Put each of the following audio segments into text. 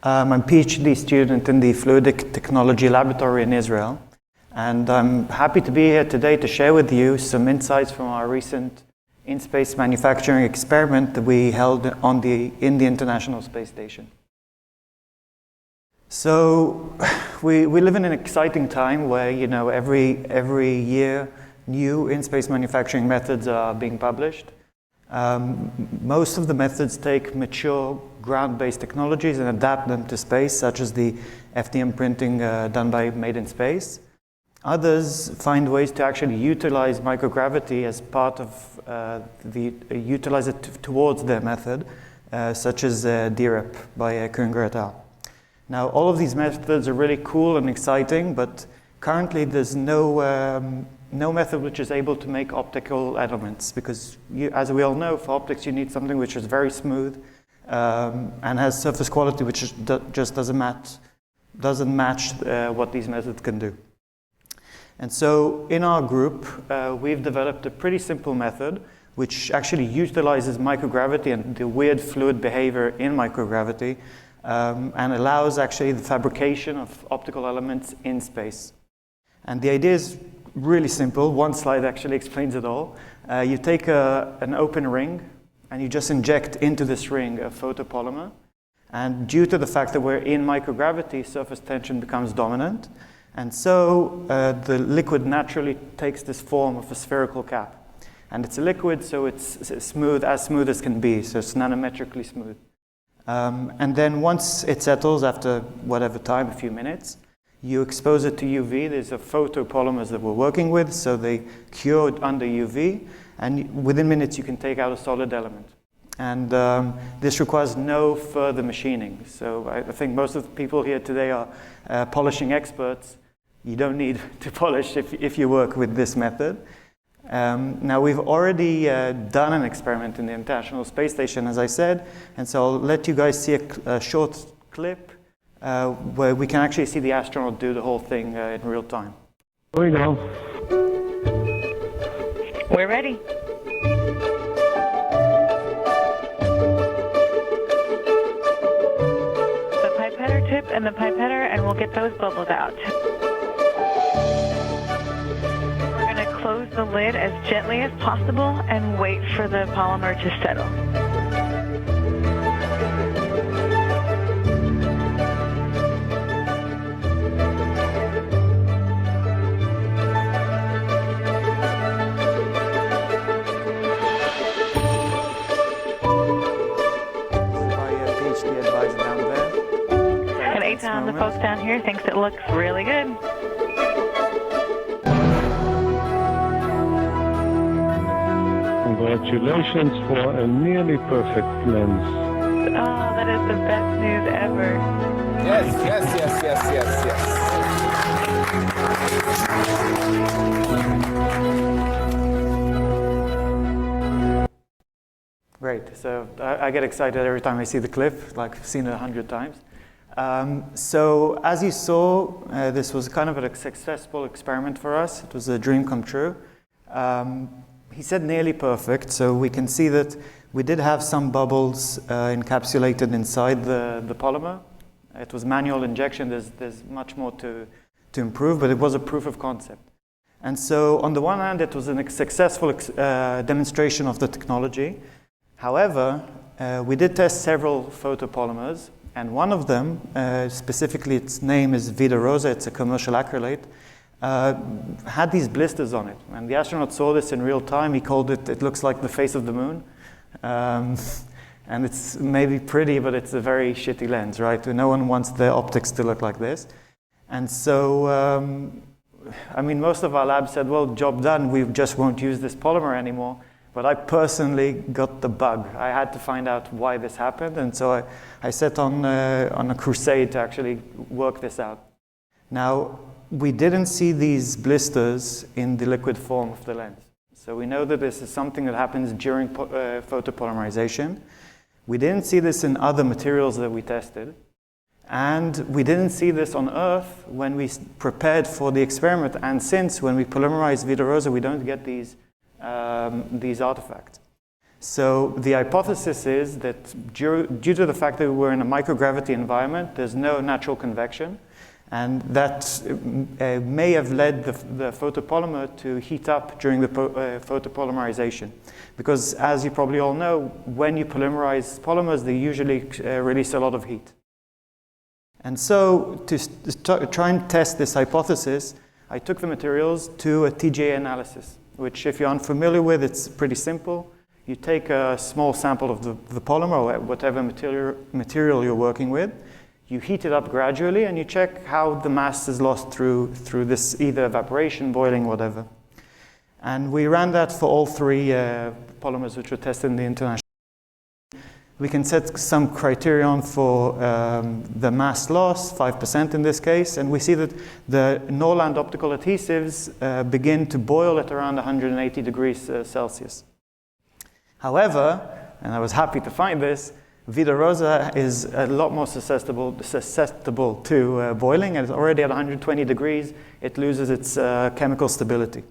I'm a PhD student in the Fluidic Technology Laboratory in Israel, and I'm happy to be here today to share with you some insights from our recent in-space manufacturing experiment that we held in the International Space Station. So we live in an exciting time where, every year new in-space manufacturing methods are being published. Most of the methods take mature ground-based technologies and adapt them to space, such as the FDM printing done by Made in Space. Others find ways to actually utilize microgravity as part of utilize it towards their method, such as DREP by Kunger et al. Now, all of these methods are really cool and exciting, but currently there's no method which is able to make optical elements, because as we all know, for optics you need something which is very smooth and has surface quality which just doesn't match what these methods can do. And so in our group, we've developed a pretty simple method which actually utilizes microgravity and the weird fluid behavior in microgravity and allows actually the fabrication of optical elements in space. And the idea is really simple. One slide actually explains it all. You take an open ring and you just inject into this ring a photopolymer. And due to the fact that we're in microgravity, surface tension becomes dominant. And so the liquid naturally takes this form of a spherical cap. And it's a liquid, so it's smooth as can be. So it's nanometrically smooth. And then once it settles after whatever time, a few minutes, you expose it to UV. There's a photopolymers that we're working with, so they cure under UV, and within minutes you can take out a solid element. And this requires no further machining. So I think most of the people here today are polishing experts. You don't need to polish if you work with this method. Now, we've already done an experiment in the International Space Station, as I said, and so I'll let you guys see a short clip where we can actually see the astronaut do the whole thing in real time. Here we go. We're ready. The pipetter tip and the pipetter, and we'll get those bubbles out. We're going to close the lid as gently as possible and wait for the polymer to settle. The folks down here thinks it looks really good. Congratulations for a nearly perfect lens. Oh, that is the best news ever. Yes, yes, yes, yes, yes, yes. Great. So I get excited every time I see the clip, like I've seen it 100 times. So as you saw, this was kind of a successful experiment for us. It was a dream come true. He said nearly perfect, so we can see that we did have some bubbles encapsulated inside the polymer. It was manual injection. There's much more to improve, but it was a proof of concept. And so on the one hand, it was a successful demonstration of the technology. However, we did test several photopolymers, and one of them, specifically its name is Vida Rosa, it's a commercial acrylate, had these blisters on it. And the astronaut saw this in real time. He called it looks like the face of the moon. And it's maybe pretty, but it's a very shitty lens, right? No one wants their optics to look like this. And so, most of our labs said, well, job done, we just won't use this polymer anymore. But I personally got the bug. I had to find out why this happened, and so I set on a crusade to actually work this out. Now, we didn't see these blisters in the liquid form of the lens. So we know that this is something that happens during photopolymerization. We didn't see this in other materials that we tested. And we didn't see this on Earth when we prepared for the experiment. And since when we polymerize Vida Rosa, we don't get these artifacts. So the hypothesis is that due to the fact that we're in a microgravity environment, there's no natural convection, and that may have led the photopolymer to heat up during the photopolymerization. Because as you probably all know, when you polymerize polymers, they usually release a lot of heat. And so to try and test this hypothesis, I took the materials to a TGA analysis, which if you're unfamiliar with, it's pretty simple. You take a small sample of the polymer or whatever material you're working with, you heat it up gradually, and you check how the mass is lost through this either evaporation, boiling, whatever. And we ran that for all three polymers which were tested in the international. We can set some criterion for the mass loss, 5% in this case, and we see that the Norland optical adhesives begin to boil at around 180 degrees Celsius. However, and I was happy to find this, Vida Rosa is a lot more susceptible to boiling, and it's already at 120 degrees, it loses its chemical stability.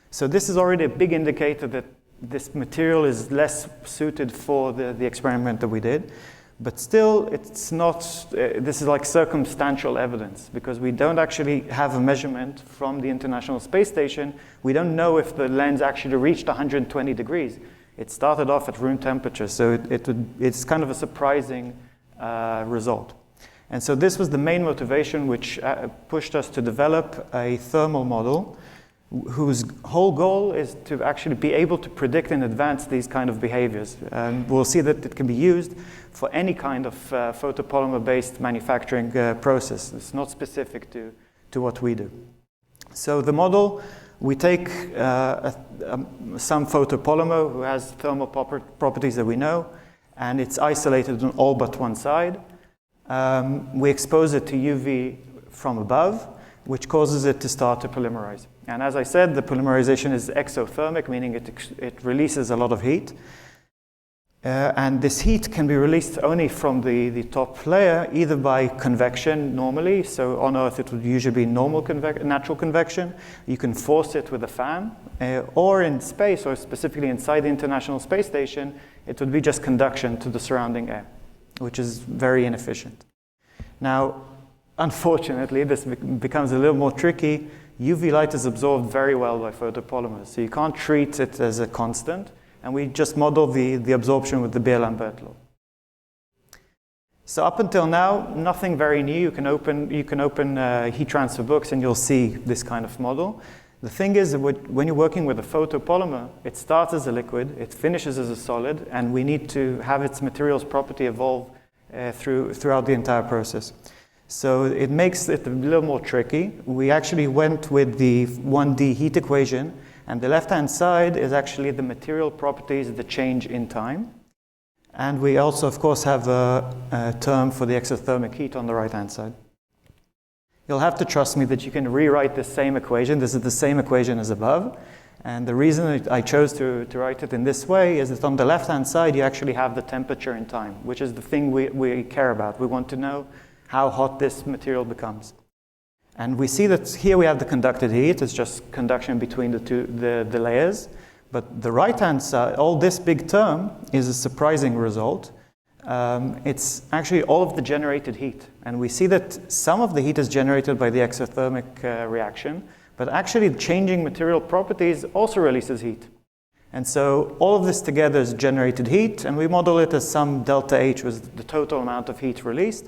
So this is already a big indicator that this material is less suited for the experiment that we did. But still, it's not, this is like circumstantial evidence, because we don't actually have a measurement from the International Space Station. We don't know if the lens actually reached 120 degrees. It started off at room temperature, so it's kind of a surprising result. And so this was the main motivation which pushed us to develop a thermal model whose whole goal is to actually be able to predict in advance these kind of behaviors. We'll see that it can be used for any kind of photopolymer-based manufacturing process. It's not specific to what we do. So the model, we take some photopolymer who has thermal properties that we know, and it's isolated on all but one side. We expose it to UV from above, which causes it to start to polymerize. And as I said, the polymerization is exothermic, meaning it releases a lot of heat. And this heat can be released only from the top layer, either by convection normally. So on Earth, it would usually be natural convection. You can force it with a fan. Or in space, or specifically inside the International Space Station, it would be just conduction to the surrounding air, which is very inefficient. Now, unfortunately, this becomes a little more tricky. UV light is absorbed very well by photopolymers, so you can't treat it as a constant, and we just model the absorption with the Beer-Lambert law. So up until now, nothing very new. You can open heat transfer books and you'll see this kind of model. The thing is that when you're working with a photopolymer, it starts as a liquid, it finishes as a solid, and we need to have its materials property evolve throughout the entire process. So it makes it a little more tricky. We actually went with the 1D heat equation, and the left-hand side is actually the material properties that change in time. And we also, of course, have a term for the exothermic heat on the right-hand side. You'll have to trust me that you can rewrite the same equation. This is the same equation as above. And the reason I chose to write it in this way is that on the left-hand side, you actually have the temperature in time, which is the thing we care about. We want to know how hot this material becomes. And we see that here we have the conducted heat. It's just conduction between the layers. But the right-hand side, all this big term is a surprising result. It's actually all of the generated heat. And we see that some of the heat is generated by the exothermic reaction, but actually changing material properties also releases heat. And so all of this together is generated heat, and we model it as some delta H, was the total amount of heat released.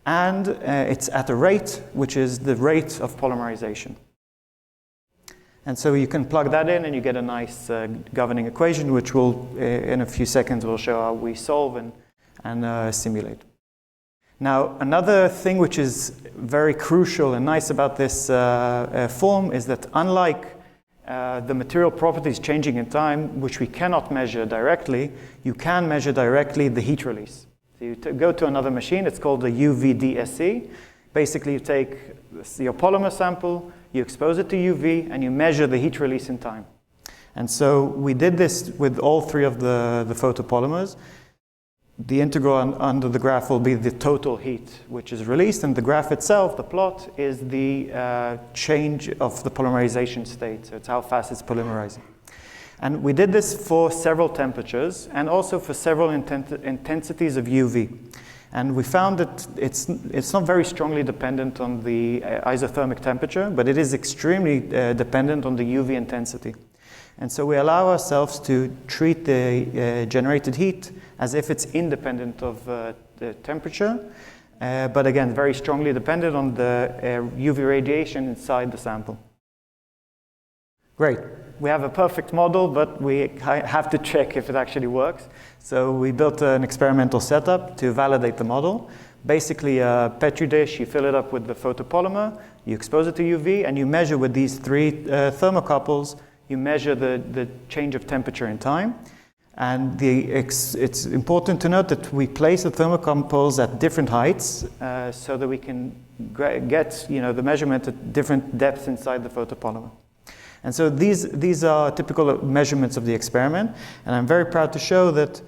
And it's at a rate, which is the rate of polymerization. And so you can plug that in and you get a nice governing equation, which will, in a few seconds, will show how we solve and simulate. Now, another thing which is very crucial and nice about this form is that unlike the material properties changing in time, which we cannot measure directly, you can measure directly the heat release. So you go to another machine, it's called the UVDSC. Basically, you take your polymer sample, you expose it to UV, and you measure the heat release in time. And so we did this with all three of the photopolymers. The integral under the graph will be the total heat which is released, and the graph itself, the plot, is the change of the polymerization state. So it's how fast it's polymerizing. And we did this for several temperatures and also for several intensities of UV. And we found that it's not very strongly dependent on the isothermic temperature, but it is extremely dependent on the UV intensity. And so we allow ourselves to treat the generated heat as if it's independent of the temperature, but again, very strongly dependent on the UV radiation inside the sample. Great. We have a perfect model, but we have to check if it actually works. So we built an experimental setup to validate the model. Basically, a Petri dish, you fill it up with the photopolymer, you expose it to UV, and you measure with these three thermocouples, you measure the change of temperature in time. And it's important to note that we place the thermocouples at different heights so that we can get the measurement at different depths inside the photopolymer. And so these are typical measurements of the experiment, and I'm very proud to show that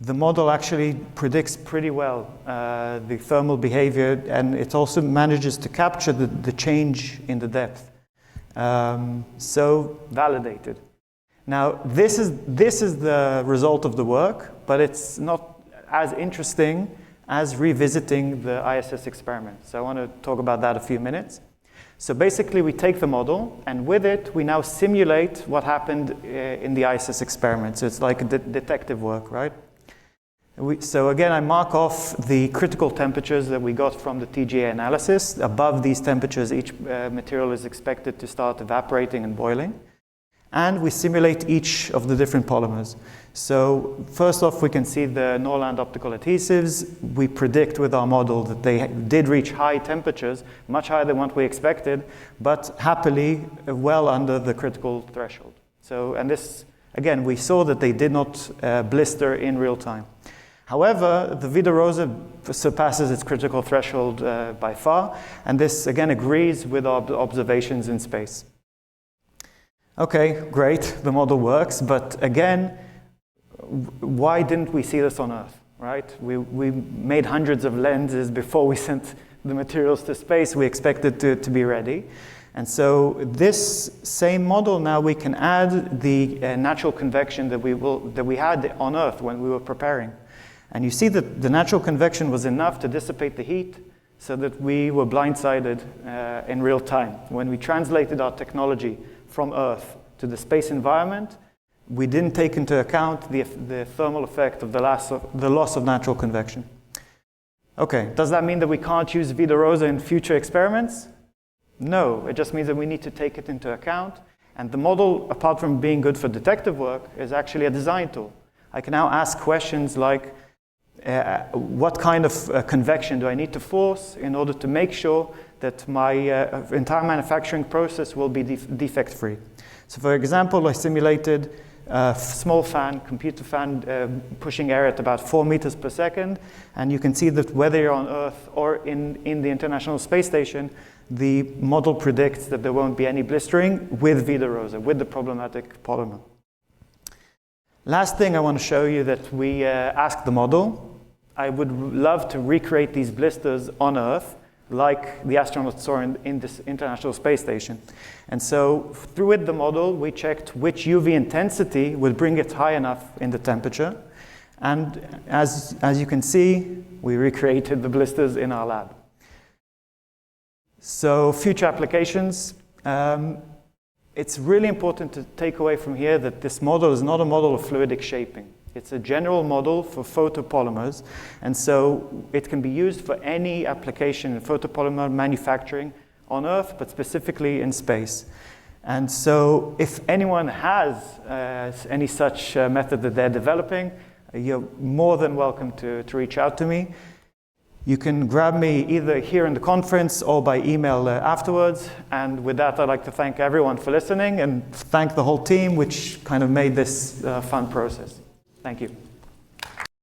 the model actually predicts pretty well the thermal behavior, and it also manages to capture the change in the depth. So validated. Now this is the result of the work, but it's not as interesting as revisiting the ISS experiment. So I want to talk about that a few minutes. So basically we take the model, and with it we now simulate what happened in the ISS experiment. So it's like detective work, right? So again, I mark off the critical temperatures that we got from the TGA analysis. Above these temperatures, each material is expected to start evaporating and boiling. And we simulate each of the different polymers. So first off, we can see the Norland optical adhesives. We predict with our model that they did reach high temperatures, much higher than what we expected, but happily well under the critical threshold. So, and this, again, we saw that they did not blister in real time. However, the Vida Rosa surpasses its critical threshold by far, and this again agrees with our observations in space. Okay, great, the model works, but again, why didn't we see this on Earth, right? We made hundreds of lenses before we sent the materials to space. We expected to be ready. And so this same model, now we can add the natural convection that we had on Earth when we were preparing. And you see that the natural convection was enough to dissipate the heat so that we were blindsided in real time. When we translated our technology from Earth to the space environment, we didn't take into account the thermal effect of the loss of natural convection. Okay, does that mean that we can't use Vida Rosa in future experiments? No, it just means that we need to take it into account. And the model, apart from being good for detective work, is actually a design tool. I can now ask questions like, what kind of convection do I need to force in order to make sure that my entire manufacturing process will be defect-free? So for example, I simulated a small fan, computer fan, pushing air at about 4 meters per second, and you can see that whether you're on Earth or in the International Space Station, the model predicts that there won't be any blistering with Vida Rosa, with the problematic polymer. Last thing I want to show you that we asked the model. I would love to recreate these blisters on Earth like the astronauts saw in this International Space Station. And so through the model, we checked which UV intensity would bring it high enough in the temperature. And as you can see, we recreated the blisters in our lab. So future applications. It's really important to take away from here that this model is not a model of fluidic shaping. It's a general model for photopolymers, and so it can be used for any application in photopolymer manufacturing on Earth, but specifically in space. And so if anyone has any such method that they're developing, you're more than welcome to reach out to me. You can grab me either here in the conference or by email afterwards. And with that, I'd like to thank everyone for listening and thank the whole team, which kind of made this fun process. Thank you.